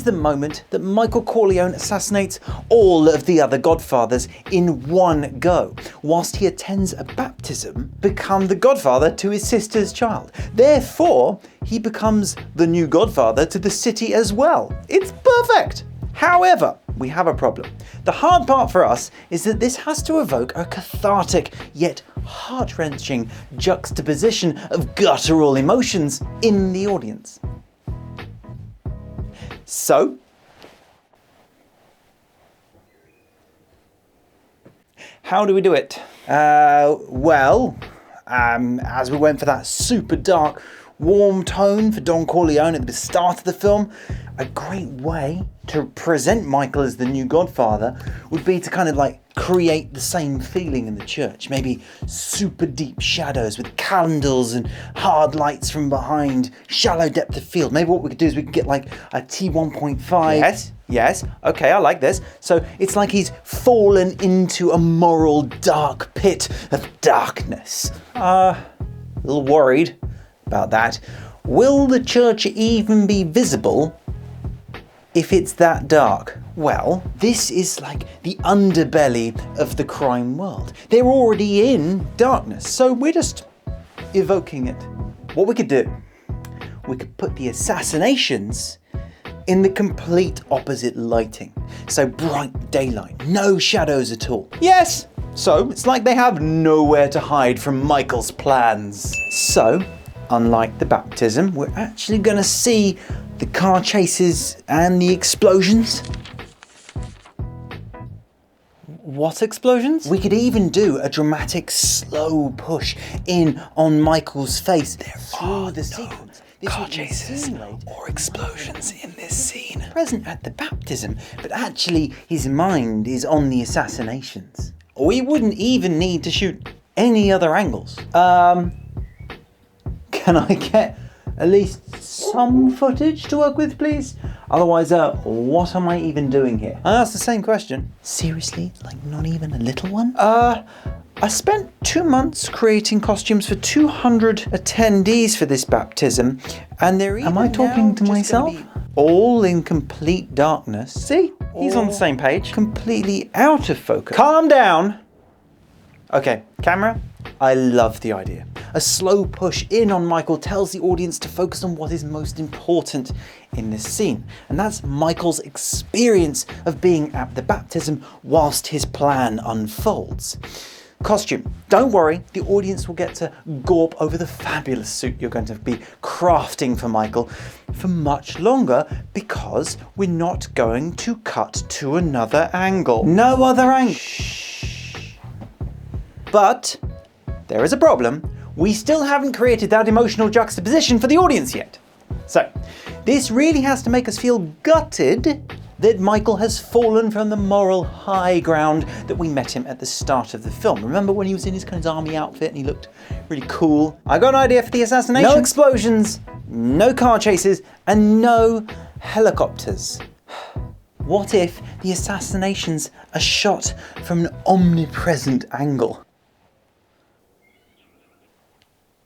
The moment that Michael Corleone assassinates all of the other Godfathers in one go, whilst he attends a baptism, become the Godfather to his sister's child. Therefore, he becomes the new Godfather to the city as well. It's perfect! However, we have a problem. The hard part for us is that this has to evoke a cathartic yet heart-wrenching juxtaposition of guttural emotions in the audience. So, how do we do it? As we went for that super dark, warm tone for Don Corleone at the start of the film, a great way to present Michael as the new Godfather would be to kind of like create the same feeling in the church. Maybe super deep shadows with candles and hard lights from behind, shallow depth of field. Maybe what we could do is we could get like a T1.5. Yes, okay, I like this. So it's like he's fallen into a moral dark pit of darkness. A little worried about that. Will the church even be visible if it's that dark? Well, this is like the underbelly of the crime world. They're already in darkness, so we're just evoking it. What we could do, we could put the assassinations in the complete opposite lighting. So bright daylight, no shadows at all. Yes, so it's like they have nowhere to hide from Michael's plans. So, unlike the baptism, we're actually gonna see the car chases and the explosions. What explosions? We could even do a dramatic slow push in on Michael's face through the sequence. Car chases or explosions in this scene. Present at the baptism, but actually his mind is on the assassinations. We wouldn't even need to shoot any other angles. Can I get at least some footage to work with, please? Otherwise, what am I even doing here? I asked the same question. Seriously? Like not even a little one? I spent 2 months creating costumes for 200 attendees for this baptism, and they're even Am I talking to myself? All in complete darkness. See? He's on the same page. Completely out of focus. Calm down! Okay, camera, I love the idea. A slow push in on Michael tells the audience to focus on what is most important in this scene. And that's Michael's experience of being at the baptism whilst his plan unfolds. Costume. Don't worry, the audience will get to gawp over the fabulous suit you're going to be crafting for Michael for much longer because we're not going to cut to another angle. No other angle. Shh. But there is a problem. We still haven't created that emotional juxtaposition for the audience yet. So, this really has to make us feel gutted that Michael has fallen from the moral high ground that we met him at the start of the film. Remember when he was in his kind of army outfit and he looked really cool? I got an idea for the assassination. No explosions, no car chases, and no helicopters. What if the assassinations are shot from an omnipresent angle?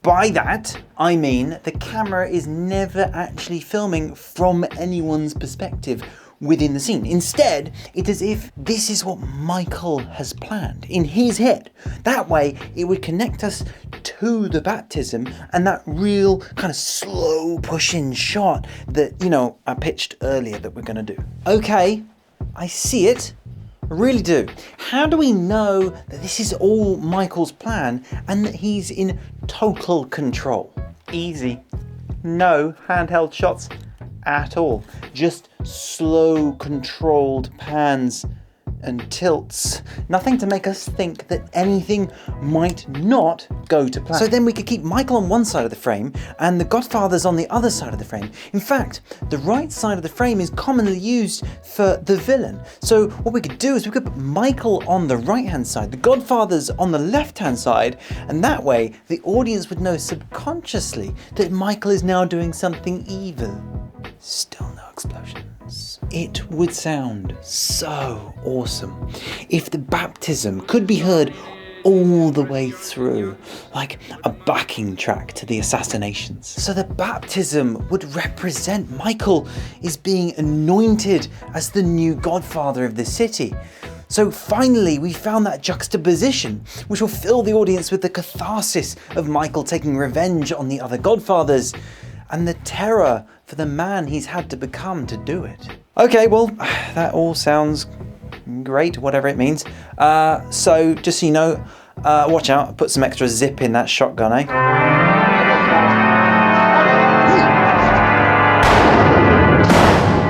By that, I mean the camera is never actually filming from anyone's perspective within the scene. Instead, it's as if this is what Michael has planned in his head. That way, it would connect us to the baptism and that real kind of slow push-in shot that, I pitched earlier that we're going to do. Okay, I see it. I really do. How do we know that this is all Michael's plan and that he's in total control? Easy. No handheld shots at all. Just slow, controlled pans and tilts. Nothing to make us think that anything might not go to plan. So then we could keep Michael on one side of the frame and the Godfathers on the other side of the frame. In fact, the right side of the frame is commonly used for the villain. So what we could do is we could put Michael on the right-hand side, the Godfathers on the left-hand side, and that way the audience would know subconsciously that Michael is now doing something evil. Still no explosions. It would sound so awesome if the baptism could be heard all the way through, like a backing track to the assassinations. So the baptism would represent Michael is being anointed as the new Godfather of the city. So finally we found that juxtaposition, which will fill the audience with the catharsis of Michael taking revenge on the other Godfathers, and the terror for the man he's had to become to do it. Okay, well, that all sounds great, whatever it means. So just so you know, watch out, put some extra zip in that shotgun, eh?